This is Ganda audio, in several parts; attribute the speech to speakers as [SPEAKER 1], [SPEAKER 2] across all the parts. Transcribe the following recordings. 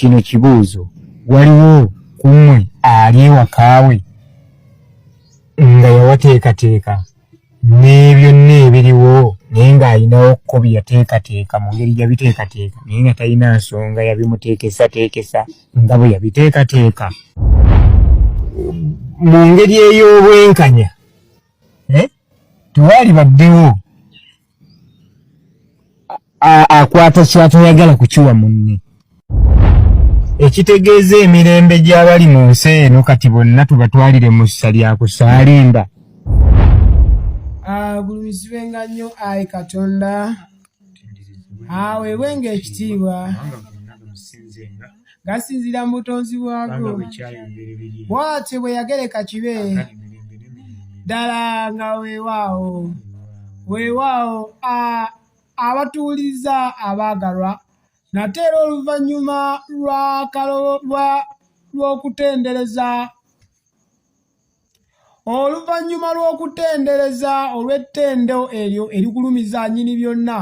[SPEAKER 1] kino kibuuzo waliwo kumwe ali ewakaawe nga yawateekateeka n'ebyo n'ebiriwo naye ng'alinawo kko bye yateekateeka mu ngeri yabiteekateeka naye nga talina nsonga yabimuteekesa nga bwe yabiteekateeka mu ngeri ey'obwenkanya tewali baddewo akwata ky'atayagala kukiwa munne ekitegeeza emirembe gy'abali mu nsi eno kati bonna tubatwalire mu ssa lya kusaalimba.
[SPEAKER 2] Gulumisibwenga nnyo ayi Katonda weebwenga ekitiibwa gasinzira mu butonzi bwago bw'atyo bwe yagereka kibe ddala nga weewaawo abatuuliza abaagalwa nate era oluvannyuma lw'okutendereza olw'ettendo eryo erigulumiza nnyini byonna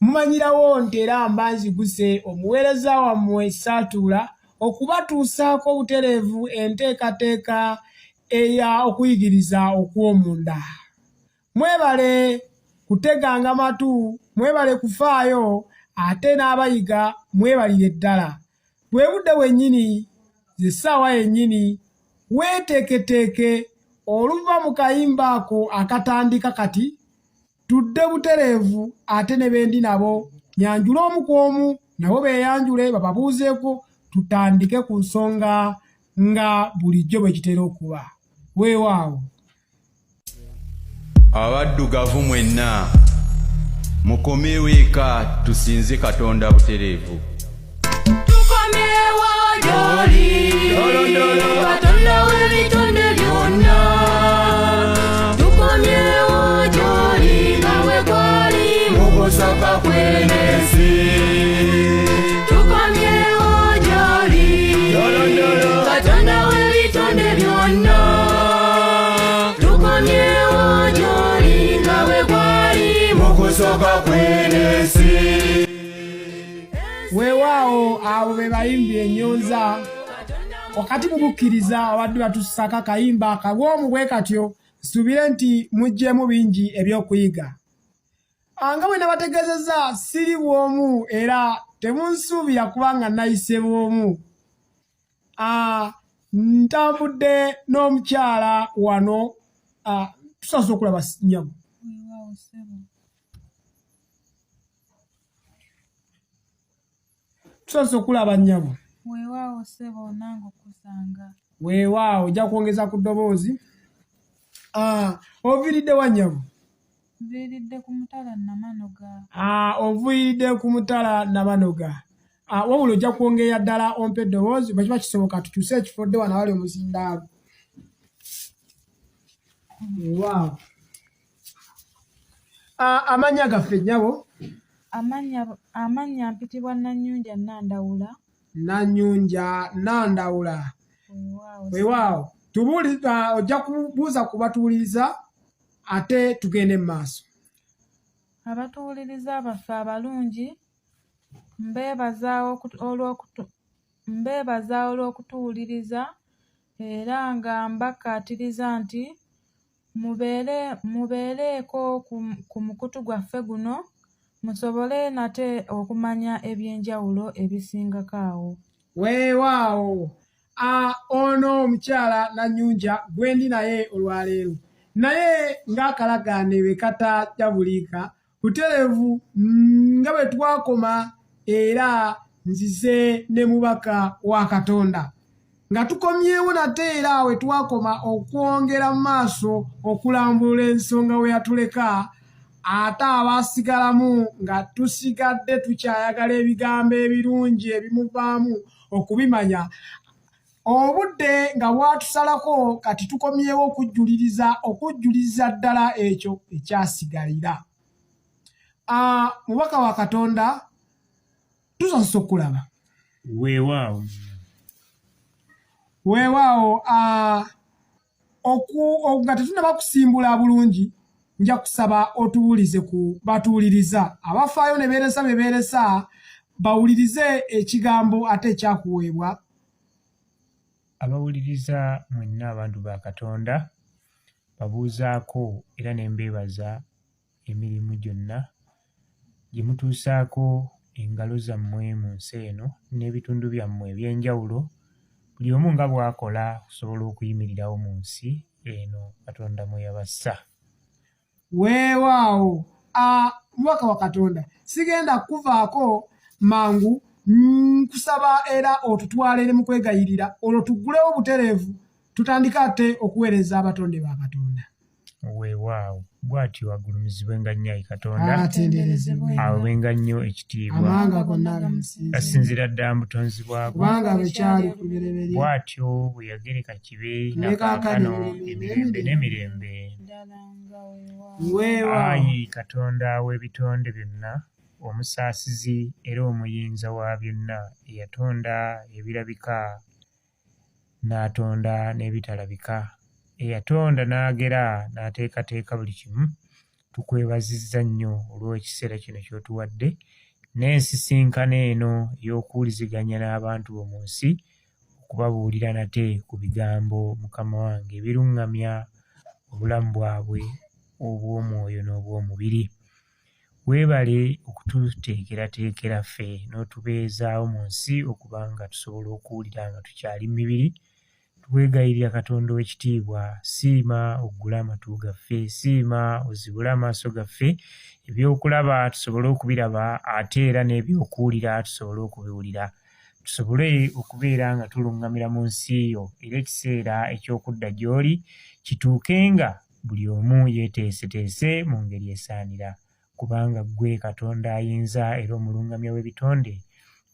[SPEAKER 2] mumanyirawo nti era mbanziguse omuweereza wammwe saatuula okubatuusaako obutereevu enteekateeka eya okuyigiriza okw'omunda. Mwebale kuteganga matu, mwebale kufaayo, ate n'abayiga mwebalire ddala. Bwe budde bwennyini zessaawa yennyini weeteeketeeke oluva mu kayimba ako akatandika kati tudde butereevu ate ne bendi nabo nyanjule omu ku omu nabo beeyanjule bababuuzeeko tutandike ku nsonga nga bulijjo bwe kitera okuba. Weewaawo
[SPEAKER 3] abaddugavu mwenna mukomeewo eka tusinze Katonda butereevu.
[SPEAKER 4] Tukomeewo gy'oli Katonda w'ebitonde byonna. Tukomeewo gy'oli nga bwe gwali mu kusooka kw'ensi. Tukomeewo gy'oli Katonda w'ebitonde byonna. Tukomeewo gy'oli nga bwe gwali mu kusooka kw'ensi.
[SPEAKER 2] Weewaawo abo be bayimbi ennyonza wakati mubukkiriza abadde batussako akayimba akagw'omu bwe katyo nsuubire nti muggyemu bingi eby'okuyiga. Nga bwe nabategeezezza siri bw'omu era temunsuubira kubanga nayise bw'omu. Ntambudde n'omukyala wano tusaze okulaba nnyabo. Tusaze okulaba nnyabo.
[SPEAKER 5] Weewaawo ssebo nange okusanga.
[SPEAKER 2] Weewaawo ojja kwongeza ku ddoboozi. Oviiridde wa nnyabo?
[SPEAKER 5] Nviiridde ku mutala Namanoga.
[SPEAKER 2] Oviiridde ku mutala Namanoga. Wabula ojja kwongera ddala ompe eddoboozi bwe kiba kisoboka tukyuse ekifodde wano awali omuzindaalu. Weewaawo. Amannya gaffe nnyabo?
[SPEAKER 5] Amannya mpitibwa Nannyunja Nandawula.
[SPEAKER 2] Nannyunja Nandawula. Weewaawo. Tubuuliza ojja kubuuza ku batuwuliriza ate tugende mu maaso.
[SPEAKER 5] Abatuwuliriza baffe abalungi mbeebaza olw'okutuwuliriza era nga mbakkaatiriza nti mubeereeko ku mukutu gwaffe guno musobole nate okumanya eby'enjawulo ebisingako awo.
[SPEAKER 2] Weewaawo. Ono omukyala Nannyunja gwe ndi naye olwaleero naye ng'akalagaane bwe katajabulika butereevu nga bwe twakoma era nzize ne mubaka wa Katonda nga tukomyewo nate era we twakoma okwongera mu maaso okulambula ensonga we yatuleka ate abaasigalamu nga tusigadde tukyayagala ebigambo ebirungi ebimuvaamu okubimanya. Obudde nga bwatusalako kati tukomyewo okujjuliriza ddala ekyo ekyasigalira. Mubaka wa Katonda tusasuse okulaba.
[SPEAKER 1] Weewaawo.
[SPEAKER 2] Weewaawo. Nga tetunaba kusimbula bulungi nja kusaba otubuulize ku batuwuliriza abafaayo ne beeresa be beeresa bawulirize ekigambo ate ekyakuweebwa.
[SPEAKER 1] Abawuliriza mwenna abantu ba Katonda babuuzaako era ne mbeebaza emirimu gyonna gye mutuusaako engalo zammwe mu nsi eno n'ebitundu byammwe eby'enjawulo, buli omu nga bw'akola kusobola okuyimirirawo mu nsi eno Katonda mwe yabassa.
[SPEAKER 2] Weewaawo mubaka wa Katonda, sigenda kuvaako mangu kusaba era otutwalire mu kwegayirira olwo tuggulewo butereevu tutandika ate okuweereza abatonde ba Katonda.
[SPEAKER 1] Weewaawo bw'atyo agulumizibwenga nnyo ayi Katonda, aweebwenga nnyo ekitiibwa, gasinzira ddala mu butonzi bwagwo, bw'atyo bwe yagereka kibe na kaakano emirembe n'emirembe. Ayi Katonda w'ebitonde byonna, omusaasizi era omuyinza wa byonna, eyatonda ebirabika n'atonda n'ebitalabika, eyatonda n'agera n'ateekateeka buli kimu, tukwebazizza nnyo olw'ekiseera kino ky'otuwadde n'ensisinkano eno y'okuwuliziganya n'abantu bo mu nsi, okubabuulira nate ku bigambo Mukama wange ebiruŋŋamya obulamu bwabwe obw'omwoyo n'obw'omubiri. Weebale okututeekerateekera ffe n'otubeezaawo mu nsi okuba nga tusobola okuwulira nga tukyali mu mibiri. Twegayirira Katonda w'ekitiibwa, siima oggule amatu gaffe, siima ozibule amaaso gaffe, ebyokulaba tusobole okubiraba ate era n'ebyokuwulira tusobole okubiwulira, tusobole okubeera nga tuluŋŋamira mu nsi yo, era ekiseera eky'okudda gy'oli kituukenga buli omu yeeteeseteese mu ngeri esaanira, kubanga ggwe Katonda ayinza era omuluŋŋamya w'ebitonde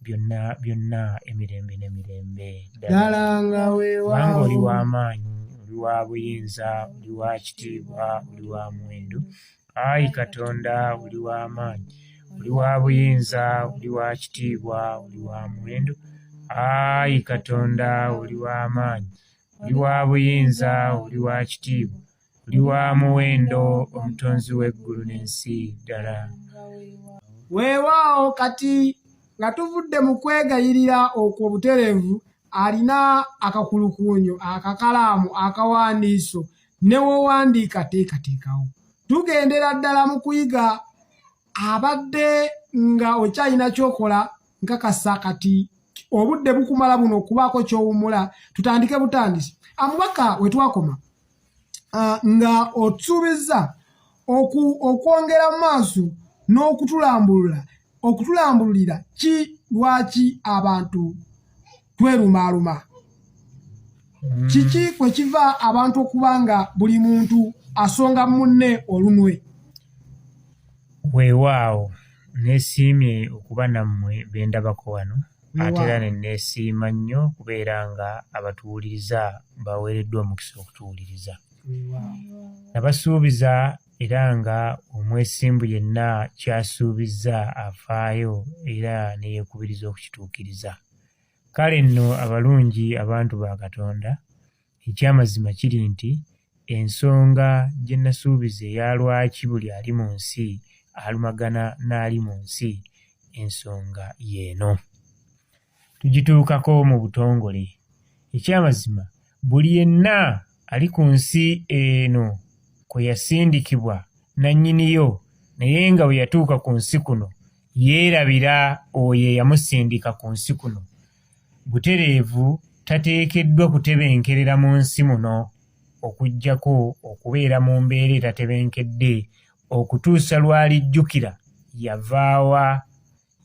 [SPEAKER 1] byonna byonna emirembe n'emirembe.
[SPEAKER 2] Ddala nga
[SPEAKER 1] kubanga oli w'amaanyi, oli wa buyinza, oli wa kitiibwa, oli wa muwendo. Ayi Katonda, oli w'amaanyi, oli wa buyinza, oli wa kitiibwa, oli wa muwendo. Ayi Katonda, oli w'amaanyi, oli wa buyinza, oli wa kitiibwa, oli wa muwendo, omutonzi w'eggulu n'ensi. Ddala
[SPEAKER 2] weewaawo kati nga tuvudde mu kwegayirira okwo obutereevu, alina akakulukuunyo, akakalaamu, akawandiiso, ne wowandiika teekateekawo. Tugendera ddala mu kuyiga, abadde nga okyalina kyokola nkakasa kati obudde bukumala buno okubaako ky'owummula, tutandike butandisi. Amubaka we twakoma nga otusuubizza okwongera mu maaso n'okutulambulira ki lwaki abantu twerumaaluma. Kiki kwe kiva abantu okuba nga buli muntu asonga munne olunwe.
[SPEAKER 1] Weewaawo neesiimye okuba nammwe be ndabako wano, ate era ne neesiima nnyo kubeera nga abatuwuliriza baweereddwa omukisa okutuwuliriza. Nabasuubiza era nga omwesimbu yenna ky'asuubizza afaayo era ne yeekubiriza okukituukiriza. Kale nno abalungi abantu ba Katonda, eky'amazima kiri nti ensonga gye nasuubiza eya lwaki buli ali mu nsi alumagana n'ali mu nsi, ensonga y'eno. Tugituukako mu butongole. Eky'amazima buli yenna ali ku nsi eno kwe yasindikibwa nannyiniyo, naye nga bwe yatuuka ku nsi kuno yeerabira oyo eyamusindika ku nsi kuno. Butereevu tateekeddwa kutebenkerera mu nsi muno okuggyako okubeera mu mbeera etatebenkedde okutuusa lw'alijjukira yavaawa,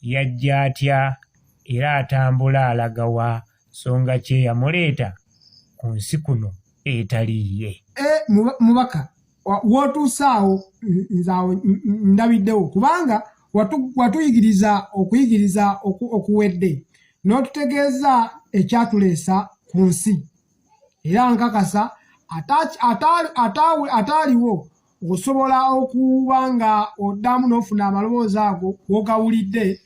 [SPEAKER 1] yajja atya, era atambula alagawa, nsonga ki eyamuleeta ku nsi kuno etaliiye.
[SPEAKER 2] Mubaka w'otuusaawo nzaawo ndabiddewo, kubanga watuyigiriza okuyigiriza okuwedde n'otutegeeza ekyatuleesa ku nsi, era nkakasa ataaliwo osobola okuba nga oddamu n'ofuna amaloboozi ago w'ogawulidde.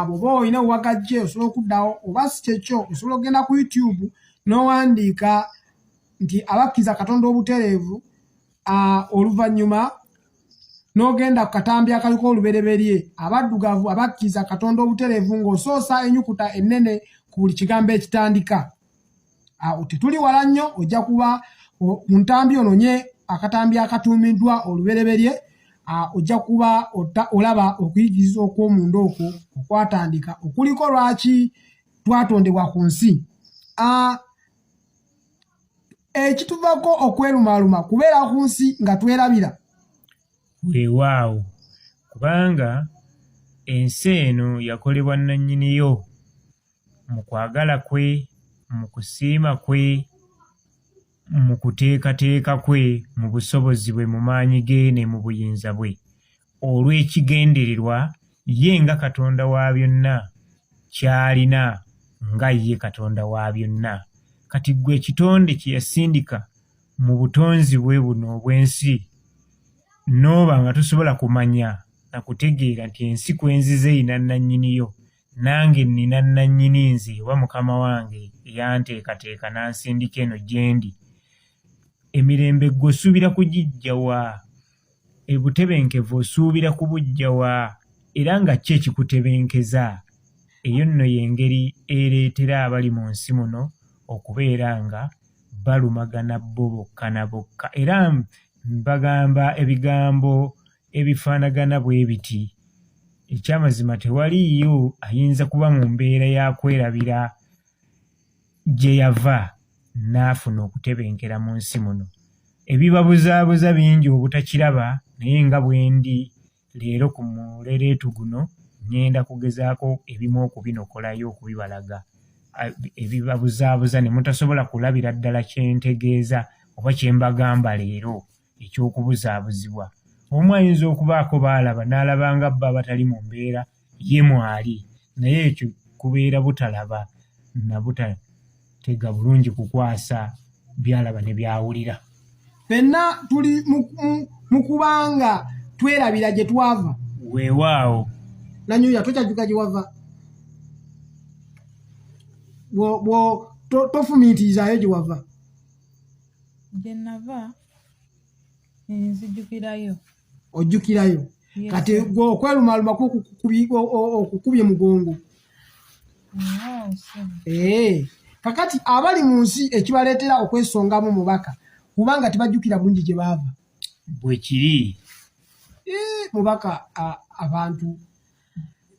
[SPEAKER 2] Bw'oba olina wagajje osobola okuddawo, oba si kyekyo osobola okugenda ku YouTube n'owandiika nti abakkiriza Katonda obutereevu, oluvannyuma n'ogenda ku katambi akaliko olubereberye abaddugavu abakkiriza Katonda obutereevu ng'osoosa ennyukuta ennene ku buli kigambo ekitandika. Tetuli wala nnyo, ojja kuba mu ntambi ononye akatambi akatuumiddwa olubereberye, ojja kuba olaba okuyigiriza okw'omunda okwo okwatandika okuliko lwaki twatondebwa ku nsi. Ekituvako okwerumaaluma kubeera ku nsi nga twerabira.
[SPEAKER 6] Weewaawo, kubanga ensi eno yakolebwa nannyiniyo mu kwagala kwe, mu kusiima kwe, mu kuteekateeka kwe, mu busobozi bwe, mu maanyi ge ne mu buyinza bwe. Olw'ekigendererwa ye nga Katonda wa byonna ky'alina nga ye Katonda wa byonna. Kati gwe ekitonde kye yasindika mu butonzi bwe buno obw'ensi, n'oba nga tosobola kumanya na kutegeera nti ensi kwenzize eyina nannyiniyo, nange nina nannyini nze oba mukama wange eyanteekateeka n'ansindika eno gye ndi. Emirembe gwe osuubira kugijja wa? Obutebenkevu osuubira kubujja wa? Era nga ki ekikutebenkeza? Eyo nno y'engeri ereetera abali mu nsi muno okubeera nga balumagana bo bokka na bokka. Era bagamba ebigambo ebifaanagana bwe biti. Ekyamazima tewaliiyo ayinza kuba mu mbeera ya kwerabira gye yava n'afuna okutebenkera mu nsi muno. Ebibabuzaabuza bingi obutakiraba, naye nga bwe ndi leero ku mulereetu guno ngenda kugezaako ebimu okubinokolayo okubibalaga. Ebibabuzaabuza ne mutasobola kulabira ddala kye ntegeeza oba kye mbagamba leero eky'okubuzaabuzibwa. Omu ayinza okubaako baalaba n'alaba nga bba abatali mu mbeera ye mwali, naye ekyo kubeera butalaba na butatega bulungi kukwasa byalaba ne byawulira.
[SPEAKER 2] Ffenna tuli mu kubanga twerabira gye twava.
[SPEAKER 6] Weewaawo.
[SPEAKER 2] Nanyuya tokyajjuka gye wava. Tofumiitirizayo gye wava.
[SPEAKER 5] Gye nava nzijjukirayo.
[SPEAKER 2] Ojjukirayo. Kati gwe okwerumaaluma okukubye mugongo. Kakati abali mu nsi ekibaleetera okwesongamu mubaka kubanga tebajjukira bulungi gye baava.
[SPEAKER 6] Bwe kiri.
[SPEAKER 2] Mubaka abantu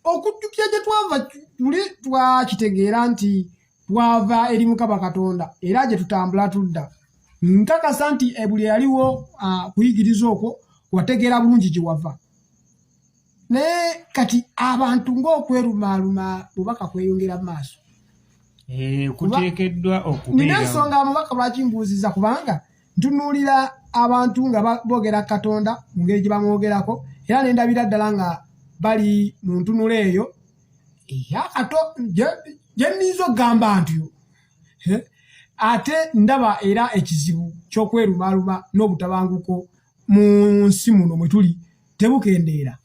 [SPEAKER 2] okujjukira gye twava tuli twakitegeera nti twava eri Mukama Katonda era gye tutambula tudda. Nkakasa nti buli yaliwo kuyigiriza okwo wategeera bulungi gye wava. Naye kati abantu ng'okwerumaaluma mubaka kweyongera mu maaso.
[SPEAKER 6] Kuteekeddwa okubeera.
[SPEAKER 2] Nina ensonga mubaka lwaki mbuuziza kubanga ntunuulira abantu nga boogera Katonda mu ngeri gye bamwogerako era ne ndabira ddala nga bali mu ntunula eyo gye nniiza okugamba ntyo. Ate ndaba era ekizibu ky'okwerumaaluma n'obutabanguko mu nsi muno mwe tuli tebukendeera.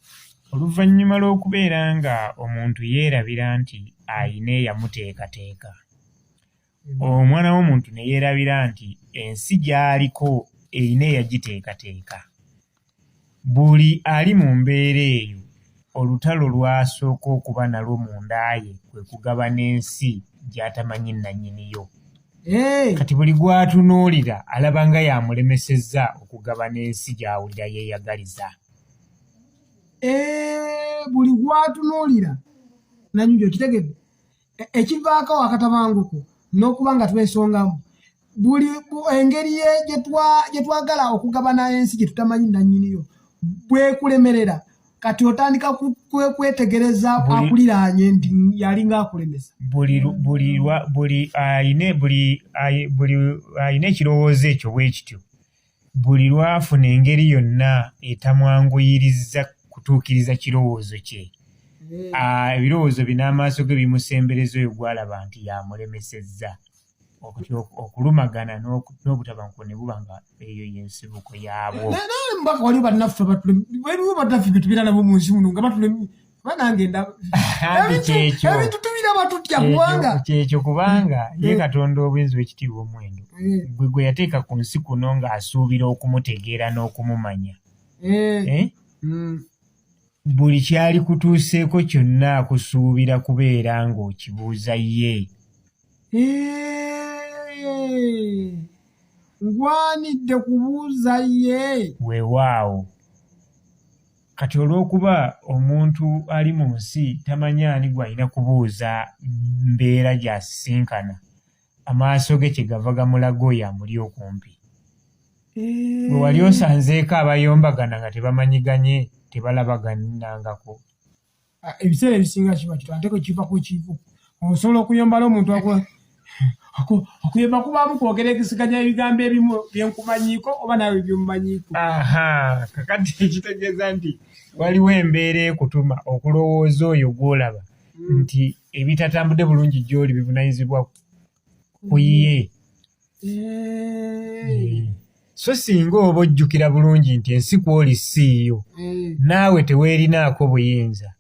[SPEAKER 6] Oluvannyuma lw'okubeera nga omuntu yeerabira nti ayina eyamuteekateeka, omwana w'omuntu ne yeerabira nti ensi gy'aliko erina eyagiteekateeka, buli ali mu mbeera eyo olutalo lwasooka okuba nalwo munda ye kwe kugabana ensi gy'atamanyi nannyiniyo. Kati buli gw'atunuulira alaba nga yamulemesezza okugabana ensi gy'awulira yeeyagaliza.
[SPEAKER 2] Buli gw'atunuulira Nanyujo okitegedde ekivaako akatabanguko n'okuba nga twesongamu buli engeri gye twagala okugabana ensi gye tutamanyi nannyiniyo bwekulemerera kati otandika kwetegereza akuliraanye nti yalinga akulemesa.
[SPEAKER 6] Buli ayina ekirowoozo ekyo bwe kityo buli lwafuna engeri yonna etamwanguyiriza kutuukiriza kirowoozo kye. Ebirowoozo bino amaaso ge bimusembereza oyo gwalaba nti yamulemesezza. Okulumagana n'obutabanguko ne buba nga eyo y'ensibuko yaabwo.
[SPEAKER 2] Mbaka waliwo bannaffe waliwo bannaffe bye tubeera nabo mu nsi muno nga banange ebintu tubiraba tutya kubanga
[SPEAKER 6] kyekyo kubanga ye Katonda obuyinza bw'ekitiibwa omwendo gwe yateeka ku nsi kuno ng'asuubira okumutegeera n'okumumanya. buli kyali kutuuseeko kyonna kusuubira kubeera ng'okibuuza ye.
[SPEAKER 2] Ngwanidde kubuuza ye.
[SPEAKER 6] Weewaawo. Kati olw'okuba omuntu ali mu nsi tamanya ani gw'alina kubuuza mbeera gy'asisinkana, amaaso ge kyegava gamulaga oyo amuli okumpi. Bwe wali osanzeeko abayombagana nga tebamanyiganye, tebalabaganangako.
[SPEAKER 2] Ebiseera ebisinga kiba kito ate ko kiva ku kivu. Osobola okuyomba n'omuntu okuyomba kubaamu kwogera ekisiganya ebigambo ebimu byenkumanyiiko oba naawe byommanyiiko.
[SPEAKER 6] Kakati ekitegeeza nti waliwo embeera ekutuma okulowooza oyo gw'olaba nti ebitatambudde bulungi gy'oli bivunanyizibwa ku ye. So singa oba ojjukira bulungi nti ensi kw'oli siiyo, naawe teweerinaako buyinza,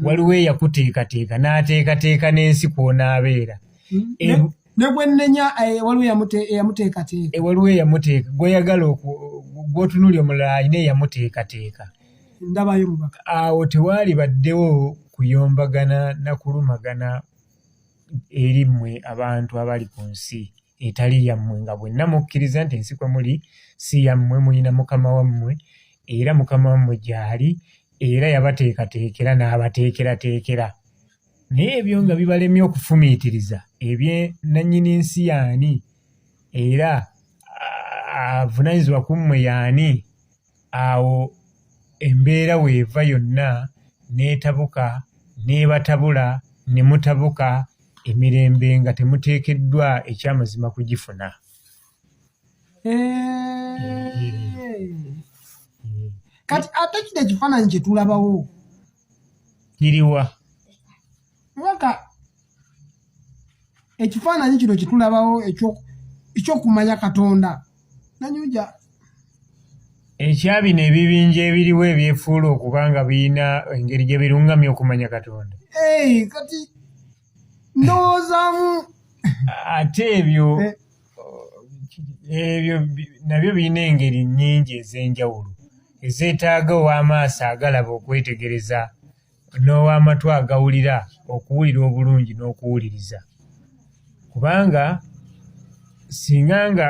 [SPEAKER 6] waliwo eyakuteekateeka n'ateekateeka n'ensi kw'onaabeera.
[SPEAKER 2] Ne gwe nnenya waliwo eyamuteekateeka.
[SPEAKER 6] Waliwo eyamuteeka gw'oyagala gw'otunuulya omulala alina eyamuteekateeka.
[SPEAKER 2] Ndabayo mubaka.
[SPEAKER 6] Awo tewaali baddewo kuyombagana na kulumagana eri mmwe abantu abali ku nsi etali yammwe, nga bwenna mukkiriza nti ensi kwe muli si yammwe, mulina mukama wammwe, era mukama wammwe gy'ali, era yabateekateekera n'abateekerateekera. Naye ebyo nga bibalemye okufumiitiriza nannyini nsi y'ani era avunaanyizibwa ku mmwe y'ani, awo embeera weeva yonna n'etabuka n'ebatabula ne mutabuka, emirembe nga temuteekeddwa ekyamazima kugifuna.
[SPEAKER 2] Kati ate kino ekifaananyi kye tulabawo
[SPEAKER 6] kiriwa?
[SPEAKER 2] Mubaka, ekifaananyi kino kye tulabawo ekyokumanya Katonda nanyuja.
[SPEAKER 6] Ekyabino ebibinja ebiriwo ebyefuula okuba nga birina engeri gye birungamya okumanya Katonda.
[SPEAKER 2] Kati ndowoozaamu.
[SPEAKER 6] Ate ebyo nabyo birina engeri nnyingi ez'enjawulo ezeetaaga ow'amaaso agalaba okwetegereza n'ow'amatu agawulira okuwulira obulungi n'okuwuliriza. Kubanga singa nga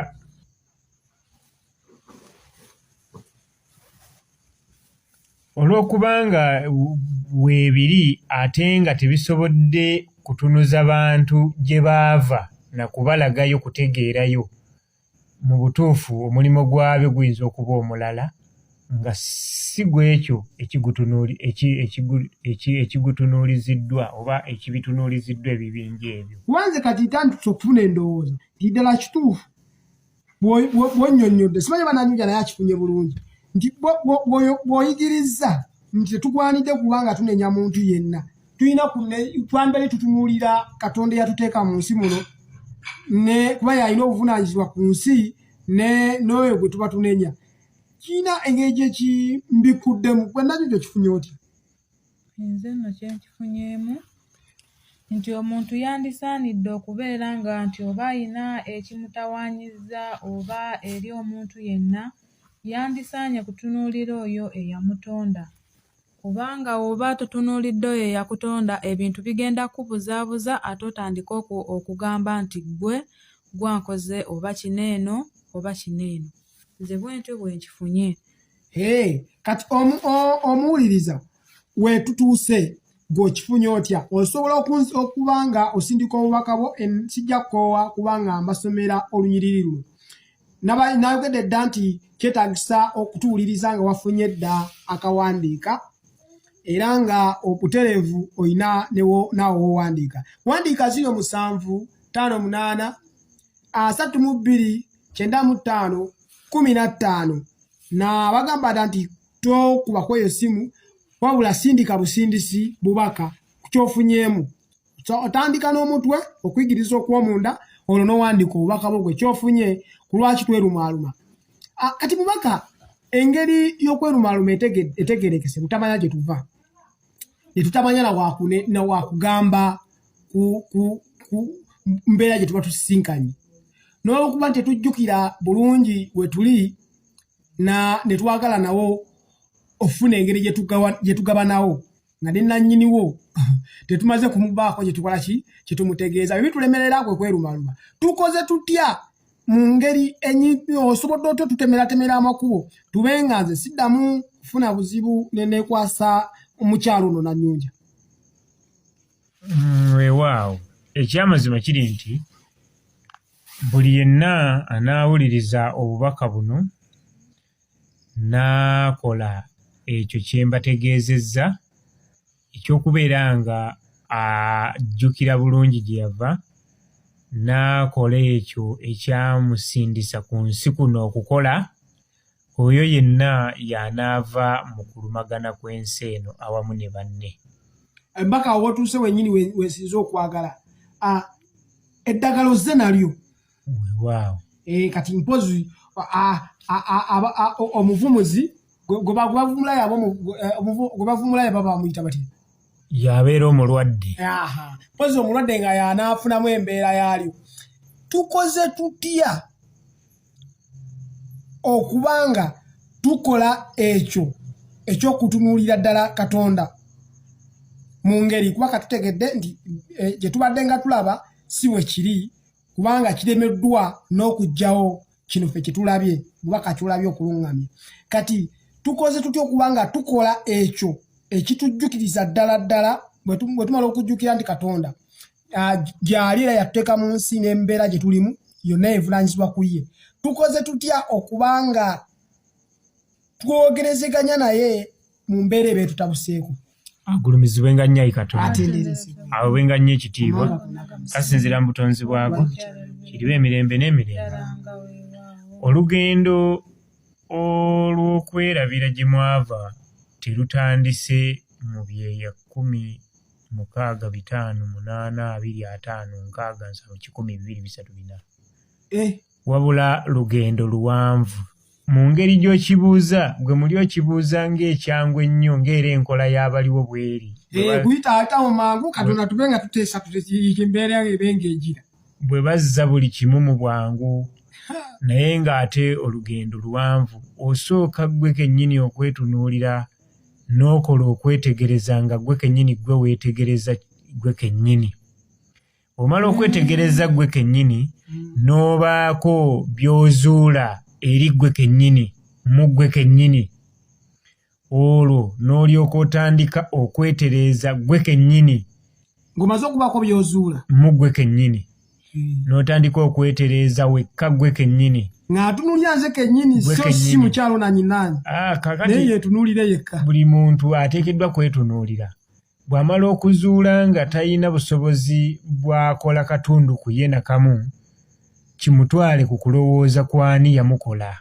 [SPEAKER 6] olw'okubanga weebiri ate nga tebisobodde kutunuza bantu gye baava na kubalagayo kutegeerayo, mu butuufu omulimu gwabyo guyinza okuba omulala nga si gwekyo ekigutunuuliziddwa oba ekibitunuuliziddwa ebibinja ebyo.
[SPEAKER 2] Wanze kati ntandise okufuna endowooza nti ddala kituufu bw'onnyonnyodde, simanyi bananyuja naye akifunye bulungi, nti bw'oyigiriza nti tetugwanidde kubanga tunenya muntu yenna, tulina twambere tutunuulira Katonda eyatuteeka mu nsi muno, kuba yalina obuvunaanyizibwa ku nsi n'oyo gwe tuba tunenya. Kiina engeri gye kimbikuddemu, gwe nakyo kifunye otya?
[SPEAKER 5] Nze nno kye nkifunyeemu nti omuntu yandisaanidde okubeera nga nti oba ayina ekimutawaanyizza oba eri omuntu yenna, yandisaanye kutunuulira oyo eyamutonda. Kubanga oba tutunuulidde oyo eyakutonda, ebintu bigenda kubuzaabuza ate otandika okugamba nti gwe gwankoze oba kineeno oba kineeno. Nze bwentyo bwe nkifunye.
[SPEAKER 2] Kati omuwuliriza weetutuuse gw'okifunye otya? Osobola okuba nga osindika obubaka bwo, sijja kukoowa kubanga mbasomera olunyiriri luno. Nayogedde dda nti kyetaagisa okutuwuliriza nga wafunye dda akawandiika, era nga obutereevu olina naawe wowandiika. Wandiika 0758329515 na bagamba dda nti tokubako eyo simu, wabula sindika busindisi bubaka ku kyofunyeemu. Otandika n'omutwe okuyigiriza okw'omunda, olwo n'owandiika obubaka bwo gwe kyofunye ku lwaki twerumaaluma. Kati mubaka, engeri y'okwerumaaluma etegerekese, butamanya gye tuva, tetutamanya na wakugamba ku mbeera gye tuba tusisinkanye, n'olwokuba nti tetujjukira bulungi we tuli ne twagala nawo ofuna engeri gye tugabanawo nga ne nannyiniwo tetumaze kumubaako gye tukola ki kye tumutegeeza bye bitulemerera kwe kwerumaluma tukoze tutya mu ngeri osobodde otyo tutemera amakubo tube nga nze siddamu kufuna buzibu neneekwasa omukyalo ono Nanyunja.
[SPEAKER 6] Weewaawo ekyamazima kiri nti buli yenna anaawuliriza obubaka buno n'akola ekyo kye mbategeezezza ekyokubeera nga ajjukira bulungi gye yava n'akola ekyo ekyamusindisa ku nsi kuno okukola, oyo yenna y'anaava mu kulumagana kw'ensi eno awamu ne banne.
[SPEAKER 2] Embaka wotuuse wennyini weesinze okwagala eddagalo zze nalyo.
[SPEAKER 6] Weewaawo.
[SPEAKER 2] Kati mpozi omuvumuzi gwe bavumulayo baba bamuyita batya?
[SPEAKER 6] Yabeera omulwadde.
[SPEAKER 2] Mpozi omulwadde nga yanaafunamu embeera yaalyo. Tukoze tutya okubanga tukola ekyo ekyokutunuulira ddala Katonda mu ngeri kuba katutegedde nti gye tubadde nga tulaba si we kiri kubanga kiremeddwa n'okugyawo kino ffe kitulabye mubaka kyolabye okuluŋŋamya. Kati tukoze tutya okubanga tukola ekyo ekitujjukiriza ddala bwe tumala okujjukira nti Katonda gy'ali era yatuteeka mu nsi n'embeera gye tulimu yonna evunaanyizibwa ku ye. Tukoze tutya okubanga twogerezeganya naye mu mbeera eba etutabuseeko.
[SPEAKER 6] Agulumizibwenga nnyo ayi Katonda, aweebwenga nnyo ekitiibwa, kasinziira mu butonzi bwako, kiriwo emirembe n'emirembe. Olugendo olw'okwerabira gye mwava terutandise mu byeya 10,6,8,25,6,2,3,4. Wabula lugendo luwanvu. Mu ngeri gy'okibuuza gwe muli okibuuza ng'ekyangwe ennyo ng'era enkola y'abaliwo bweri.
[SPEAKER 2] Kuyita ate awo mangu Katonda tube nga tuteesa embeera ebenga egira.
[SPEAKER 6] Bwe bazza buli kimu mu bwangu naye ng'ate olugendo luwanvu osooka ggwe kennyini okwetunuulira n'okola okwetegereza nga ggwe kennyini ggwe weetegereza ggwe kennyini. Omala okwetegereza ggwe kennyini n'obaako by'ozuula eri ggwe kennyini mu ggwe kennyini, olwo n'olyoka otandika okwetereeza ggwe kennyini
[SPEAKER 2] ng'omaze okubaako by'ozuula
[SPEAKER 6] mu ggwe kennyini n'otandika okwetereeza wekka ggwe kennyini
[SPEAKER 2] ng'atunuulira nze kennyini so si mukyalo nanyinaani naye yeetunuulire yekka.
[SPEAKER 6] Buli muntu ateekeddwa kwetunuulira. Bw'amala okuzuula nga talina busobozi bw'akola katundu ku ye nakamu, kimutwale ku kulowooza kwani yamukola.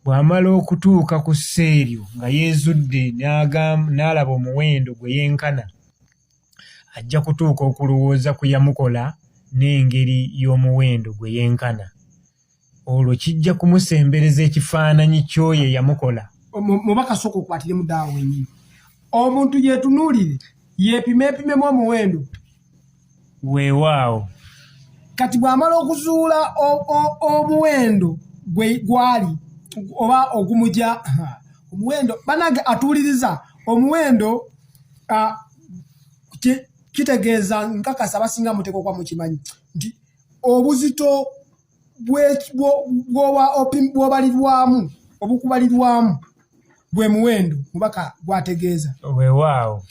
[SPEAKER 6] Bw'amala okutuuka ku sseeryo nga yeezudde n'alaba omuwendo gwe yenkana, ajja kutuuka okulowooza ku yamukola n'engeri y'omuwendo gwe yenkana. Olwo kijja kumusembereza ekifaananyi ky'oyo yamukola.
[SPEAKER 2] Mubaka sooka okwatire mu ddaawo wennyini. Omuntu yeetunuulire yeepimemu omuwendo.
[SPEAKER 6] Weewaawo.
[SPEAKER 2] Kati bw'amala okuzuula omuwendo gwali oba ogumujja omuwendo banage atuuliriza omuwendo kitegeeza nkakasa abasinga muteeko kwa mukimanyi nti obuzito bw'obalirwamu obukubalirwamu gwe muwendo mubaka gwategeeza.
[SPEAKER 6] Weewaawo.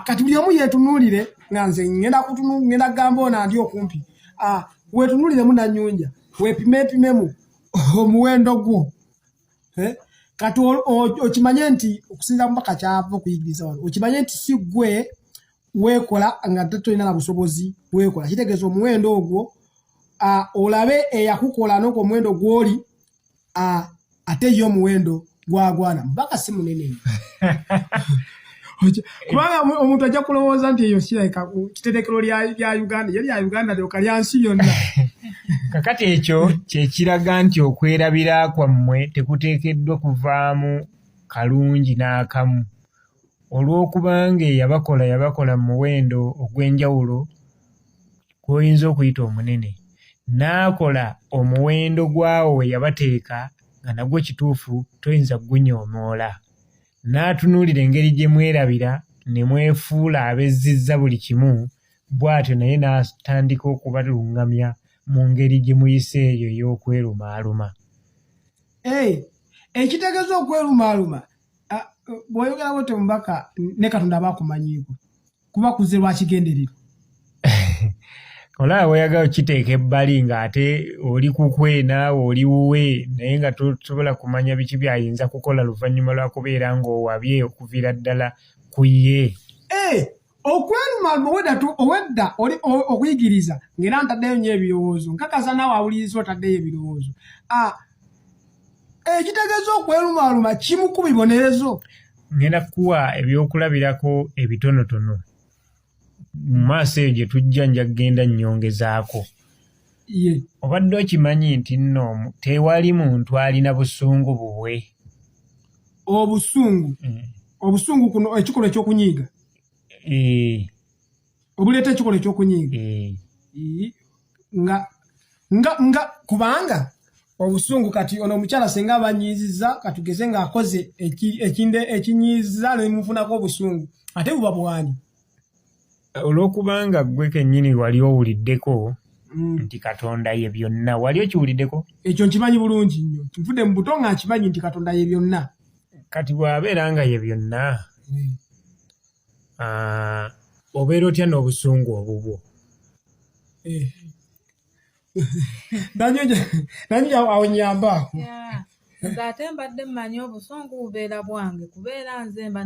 [SPEAKER 2] Kati buli omu yeetunuulire nga nze ngenda gamba ono andi okumpi weetunuuliremu Nanyunja weepimemu omuwendo gwo. Kati okimanye nti okusinza mubaka kyava okuyigiriza wano okimanye nti si gwe weekola nga tolina na busobozi weekola. Kitegeeza omuwendo ogwo olabe eyakukola n'ogwo omuwendo gw'oli ate ye omuwendo gwagwana. Mubaka si munene kubanga omuntu ajja kulowooza nti eyo kirabika kiterekero lya Uganda ye lya Uganda lyoka lya nsi yonna.
[SPEAKER 6] Kakati ekyo kye kiraga nti okwerabira kwammwe tekuteekeddwa kuvaamu kalungi n'akamu. Olw'okubanga yabakola mu muwendo ogw'enjawulo gw'oyinza okuyita omunene, n'akola omuwendo gwawo we yabateeka nga nagwo kituufu toyinza gunyoomoola. n'atunuulira engeri gye mwerabira ne mwefuula abezzizza buli kimu, bw'atyo naye n'atandika okubalungamya mu ngeri gye muyise eyo ey'okwerumaaluma.
[SPEAKER 2] Ekitegeeza okwerumaaluma bw'oyogera bw'otyo mubaka ne Katonda baakumanyiiko kuba kuze lwa kigendererwa.
[SPEAKER 6] Olaba bw'oyagala okiteeka ebbali ng'ate oli kukwe naawe oli wuwe naye nga tosobola kumanya biki by'ayinza kukola luvannyuma lwa kubeera ng'owabye okuviira ddala ku ye.
[SPEAKER 2] Okwerumaaluma owedda okuyigiriza ng'era ntaddeyo nnyo ebirowoozo, nkakasa naawe awuliriza otaddeyo ebirowoozo. Ekitegeeza okwerumaaluma kimu ku bibonerezo.
[SPEAKER 6] Ngenda kukuwa ebyokulabirako ebitonotono. Mu maaso eyo gye tujja nja kugenda nnyongezaako. Obadde okimanyi nti nno tewali muntu alina busungu bubwe.
[SPEAKER 2] Obusungu? Obusungu kuno ekikolwa ekyokunyiiga? Obuleeta ekikolwa ekyokunyiiga? Nga kubanga obusungu kati ono omukyala senga abanyiizizza katugeze ng'akoze ekinyiiza nemufunako obusungu ate buba bwani?
[SPEAKER 6] Olw'okubanga ggwe kennyini wali owuliddeko nti Katonda ye byonna. Wali okiwuliddeko?
[SPEAKER 2] Ekyo nkimanyi bulungi nnyo. Nvudde mu buto nga nkimanyi nti Katonda ye byonna. Kati
[SPEAKER 6] bw'abeera nga ye byonna obeera otya n'obusungu obubwo?
[SPEAKER 2] Nanyo awo nyambaako.
[SPEAKER 5] Ng'ate mbadde mmanyi obusungu bubeera bwange kubeera nze mba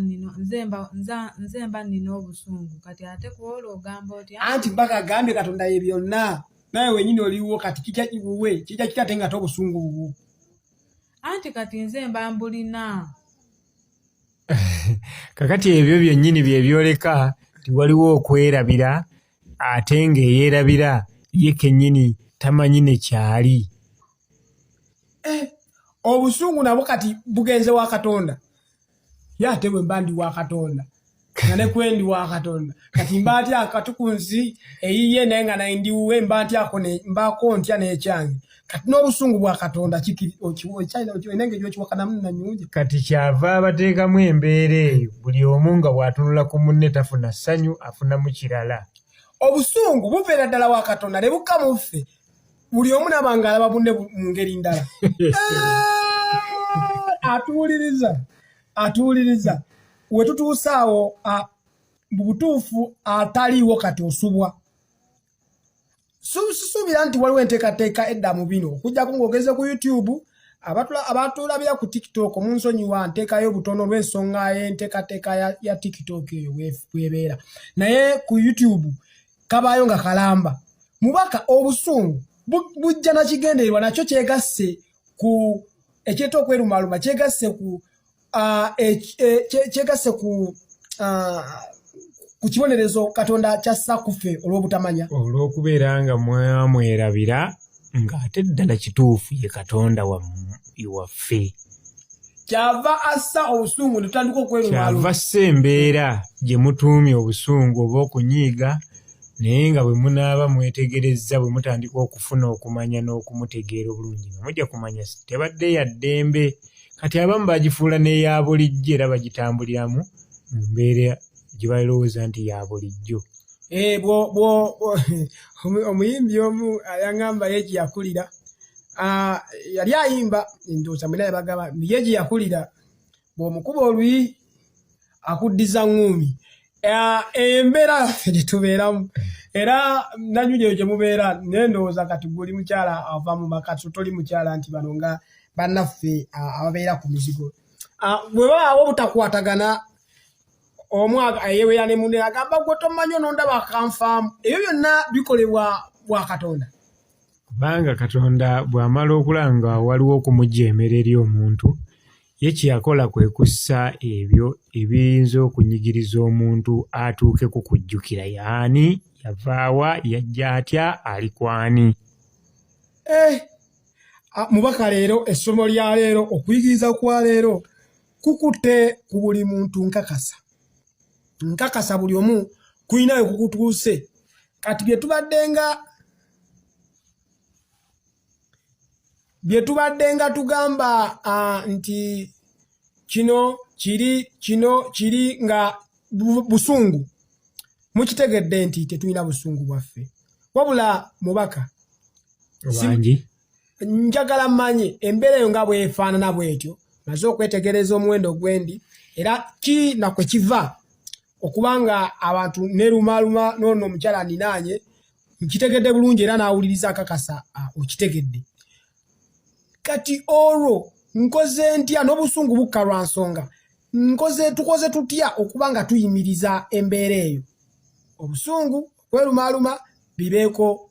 [SPEAKER 5] nnina obusungu kati ate kuolwo ogamba otya?
[SPEAKER 2] Anti mpaka agambye Katonda ye byonna naye wenyini oliwo kati kijja kibuwe kijja kikate ng'ate obusungu bubwo.
[SPEAKER 5] Anti kati nze mba mbulina.
[SPEAKER 6] Kakati ebyo byennyini bye byoleka ti waliwo okwerabira ate ng'eyeerabira ye kennyini tamanyi ne kyali.
[SPEAKER 2] Obusungu nabwo kati bugenze wa Katonda. Ye ate bwe mba ndi wa Katonda nga ne kwendi wa Katonda kati mba atya akatu ku nsi eyiye naye nga naye ndiwuwe mba mbaako ntya n'ekyange. Kati n'obusungu bwa Katonda enenge gy'okiwakanamu nanyungi.
[SPEAKER 6] Kati kyava abateekamu embeera eyo buli omu nga bw'atunula ku munne tafuna ssanyu afunamu kirala.
[SPEAKER 2] Obusungu buveera ddala wa Katonda ne bukka mu ffe buli omu nabanga alaba bunne mu ngeri ndala. Atuwuliriza we tutuuse awo mu butuufu ataliiwo kati osubwa. Susuubira nti waliwo enteekateeka edda mu bino okuggyako ng'ogeze ku YouTube abatulabira ku TikTok munsonyiwa nteekayo obutono lw'ensonga y'enteekateeka ya TikTok eyo bwebeera naye ku YouTube kabaayo nga kalamba. Mubaka obusungu bujja na kigendererwa nakyo kyegasse ku ekyeta okwerumaaluma kyegasse ku kibonerezo Katonda kyassa ku ffe olw'obutamanya.
[SPEAKER 6] Olw'okubeera nga mwerabira ng'ate ddala kituufu ye Katonda waffe.
[SPEAKER 2] Kyava assa obusungu ne tutandika okwerumaaluma.
[SPEAKER 6] Kyava assa embeera gye mutuumye obusungu oba okunyiiga naye nga bwe munaaba mwetegerezza bwe mutandika okufuna okumanya n'okumutegeera obulungi nga mujja kumanya tebadde ya ddembe. Kati abamu bagifuula n'eya bulijjo era bagitambuliramu mu mbeera gye balowooza nti ya bulijjo.
[SPEAKER 2] Omuyimbi omu ayaŋŋamba ye gye yakulira yali ayimba ndowooza mwena yabagamba ye gye yakulira bw'omukuba oluyi akuddiza ŋŋuumi. Embeera yaffe gye tubeeramu era nanyugi eyo gye mubeera naye ndowooza kati guli mukyala ava mu maka toli mukyala nti bano nga bannaffe ababeera ku mizigo. Bwe babaawo obutakwatagana omu eyeweera ne munne agamba gwe tomanyi onondaba akanfaamu. Ebyo byonna bikolebwa bwa Katonda.
[SPEAKER 6] Kubanga Katonda bw'amala okulanga waliwo okumujeemera eri omuntu ye kye yakola kwe kussa ebyo ebiyinza okunyigiriza omuntu atuuke ku kujjukira yaani yavaawa yajja atya ali kwani.
[SPEAKER 2] Mubaka leero essomo lya leero okuyigiriza kwa leero kukutte ku buli muntu nkakasa buli omu kulinayo kukutuuse. Kati bye tubadde nga tugamba nti kino kiri nga busungu mukitegedde nti tetulina busungu bwaffe wabula mubaka
[SPEAKER 6] wangi
[SPEAKER 2] njagala mmanye embeera eyo nga bwefaanana bwetyo maze okwetegereza omuwendo gwendi era ki nakwe kiva okubanga abantu nerumaluma nono omukyala ninaanye nkitegedde bulungi era naawuliriza akakasa okitegedde kati olwo nkoze ntya n'obusungu bukka lwa nsonga tukoze tutya okubanga tuyimiriza embeera eyo obusungu kwerumaluma bibeeko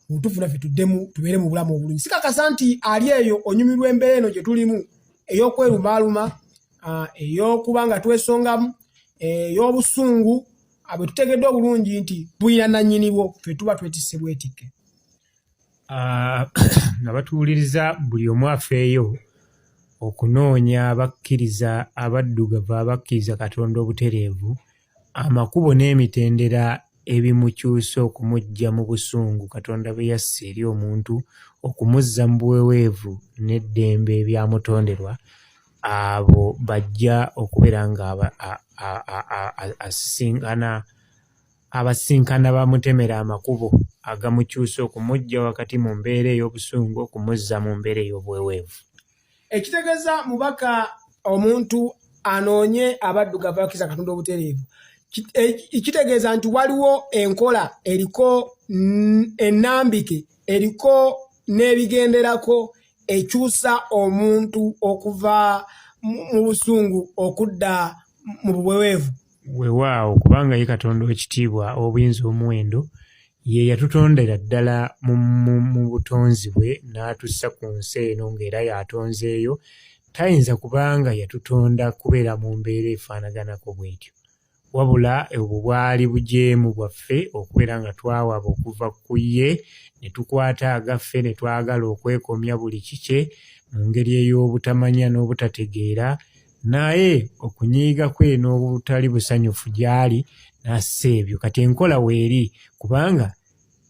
[SPEAKER 2] mutufu ffe tuddemu tubeere mu bulamu obulungi sikakasa nti ali eyo onyumirwa embeera eno gye tulimu ey'okwerumaluma ey'okubanga twesongamu ey'obusungu bwe tutegedde obulungi nti buyina nannyinibwo ffe tuba twetisse bwetikke
[SPEAKER 6] nga batuwuliriza buli omu afeeyo okunoonya abakkiriza abaddugavu abakkiriza Katonda obutereevu amakubo n'emitendera ebimukyusa okumuggya mu busungu Katonda bwe yassa eri omuntu okumuzza mu buweweevu n'eddembe ebyamutonderwa abo bajja okubeera nga abasinkana bamutemera amakubo agamukyusa okumuggya wakati mu mbeera ey'obusungu okumuzza mu mbeera ey'obuweweevu.
[SPEAKER 2] Ekitegeeza mubaka omuntu anoonye abaddugavu abakkiriza Katonda obutereevu ekitegeeza nti waliwo enkola eriko ennambike eriko n'ebigenderako ekyusa omuntu okuva mu busungu okudda mu buweweevu.
[SPEAKER 6] Weewaawo kubanga ye Katonda w'ekitiibwa obuyinza omuwendo ye yatutondera ddala mu butonzi bwe n'atussa ku nsi eno ng'era yatonzeeyo tayinza kubanga yatutonda kubeera mu mbeera efaanaganako bw'etyo wabula obwo bwali bujeemu bwaffe okubeera nga twawaba okuva ku ye ne tukwata agaffe ne twagala okwekomya buli kike mu ngeri ey'obutamanya n'obutategeera naye okunyiiga kwe n'obutali busanyufu gy'ali n'assa ebyo kati enkola weeri kubanga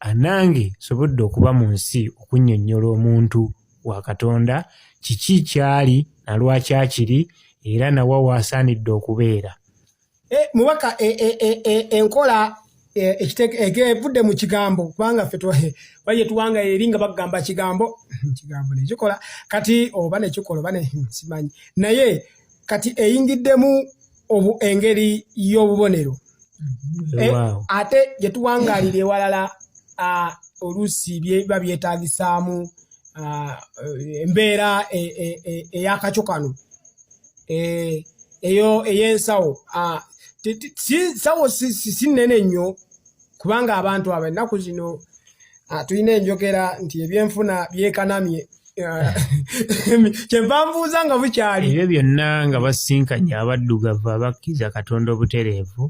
[SPEAKER 6] anange sobodde okuba mu nsi okunnyonnyola omuntu wa Katonda kiki kyali na lwaki akiri era nawa waasaanidde okubeera.
[SPEAKER 2] Mubaka enkola evudde mu kigambo kubanga ffe baye tuwanga eri nga bagamba kigambo nekikola kati oba nekikola oba simanyi naye kati eyingiddemu engeri y'obubonero ate gye tuwangaalira ewalala oluusi biba byetaagisaamu embeera ey'akacyo kano eyo ey'ensawo sawo si nnene nnyo kubanga abantu abo ennaku zino tulina enjogera nti ebyenfuna byekanamye kyenva nbuuza nga bukyali
[SPEAKER 6] ebyo byonna nga basinkanye abaddugavu abakkiriza Katonda obutereevu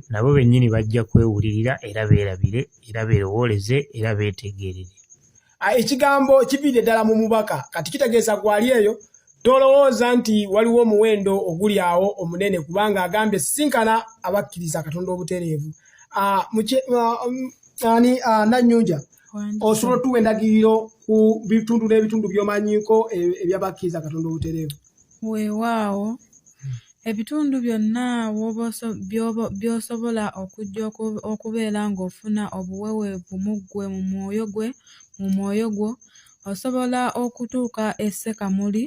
[SPEAKER 6] nabo bennyini bajja kwewulirira era beerabire era beerowooleze era beetegerere.
[SPEAKER 2] Ekigambo kiviire ddala mu mubaka kati kitegeeza gwali eyo tolowooza nti waliwo omuwendo oguli awo omunene kubanga agambye sinkana abakkiriza Katonda obutereevu. Nannyunja osobola tuwa endagiriro ku bitundu n'ebitundu by'omanyiiko ebyabakkiriza Katonda obutereevu?
[SPEAKER 5] Weewaawo ebitundu byonna by'osobola okujja okubeera ng'ofuna obuweweevu mu ggwe mu mwoyo gwo osobola okutuuka e Ssekamuli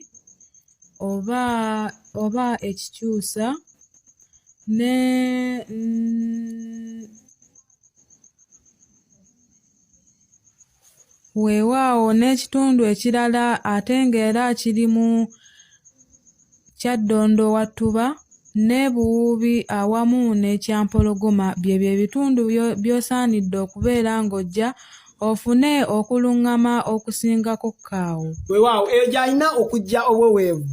[SPEAKER 5] oba ekikyusa ne weewaawo n'ekitundu ekirala ate ng'era kirimu Kyaddondo Wattuba ne Buwuubi awamu n'Ekyampologoma byebyo ebitundu by'osaanidde okubeera ng'ojja ofune okuluŋŋama okusingako kaawo.
[SPEAKER 2] Weewaawo eyo gy'alina okujja obweweevu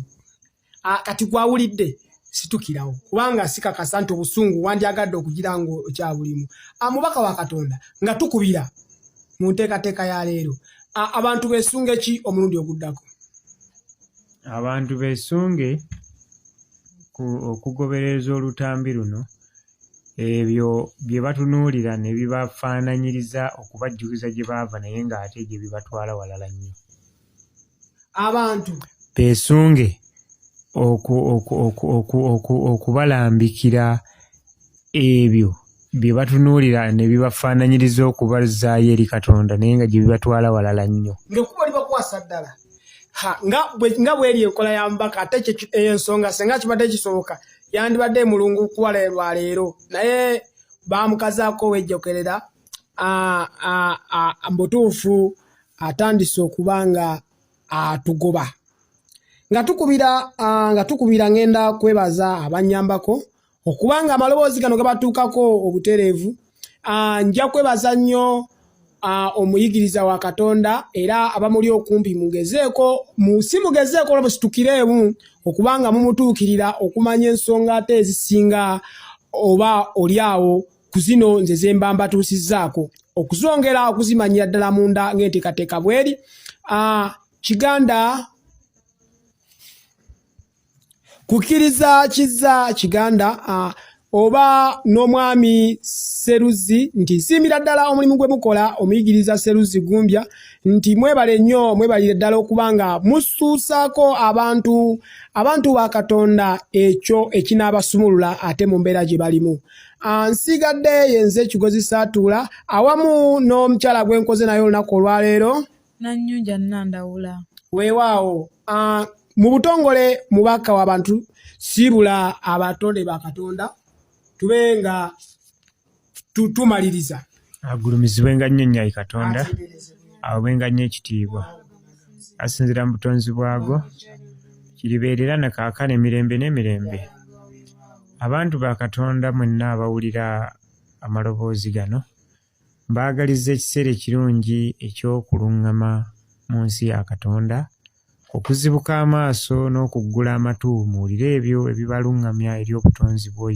[SPEAKER 2] kati gwawulidde situkirawo kubanga sikakasa nti obusungu wandyagadde okugira ng'okyabulimu. Mubaka wa Katonda nga tukubira mu nteekateeka ya leero abantu beesunge ki omulundi oguddako?
[SPEAKER 6] Abantu beesunge okugobereza olutambi luno ebyo bye batunuulira ne bibafaananyiriza okubajjukiza gye baava naye ng'ate gye bibatwala walala nnyo.
[SPEAKER 2] Abantu
[SPEAKER 6] beesunge okubalambikira ebyo bye batunuulira ne bibafaananyiriza okubazaayo eri Katonda naye nga gye bibatwala walala nnyo.
[SPEAKER 2] Ng'ekuba libakwasa ddala. Nga bw'eri enkola ya mbaka ate ensonga senga kibadde kisoboka yandibadde mulungu kuwala lwaleero naye baamukazaako wejjokerera mbutuufu atandise okuba nga atugoba. Nga tukubira ngenda kwebaza abanyambako okubanga amaloboozi gano gabatuukako obutereevu. Nja kwebaza nnyo omuyigiriza wa Katonda era abamuli okumpi mugezeeko olwo situkireemu okubanga mumutuukirira okumanya ensonga ate ezisinga oba oli awo ku zino nze ze mba mbatuusizzaako okuzongera okuzimanyira ddala munda ng'enteekateeka bweri. Kiganda kukkiriza kizza Kiganda oba n'omwami Seruzi nti nsiimira ddala omulimu gwe mukola omuyigiriza Seruzi Gumbya nti mwebale nnyo mwebalire ddala okubanga musuusaako abantu ba Katonda ekyo ekinaabasumulula ate mu mbeera gye balimu. Nsigadde yenze Kigozi Saatuula awamu n'omukyala gwe nkoze naye olunaku olwaleero
[SPEAKER 5] Nannyunja Nandawula.
[SPEAKER 2] Weewaawo mu butongole mubaka w'abantu siibula abatonde ba Katonda tube nga tumaliriza.
[SPEAKER 6] Agulumizibwenga nnyo nnyai Katonda awebwenga nnyo ekitiibwa asinzira mu butonzi bwago kiribeerera na kaakano emirembe n'emirembe. Abantu ba Katonda mwenna abawulira amaloboozi gano mbaagaliza ekiseera ekirungi eky'okuluŋŋama mu nsi ya Katonda okuzibuka amaaso n'okuggula amatu muwulire ebyo ebibaluŋŋamya eri obutonzi bw'oyo.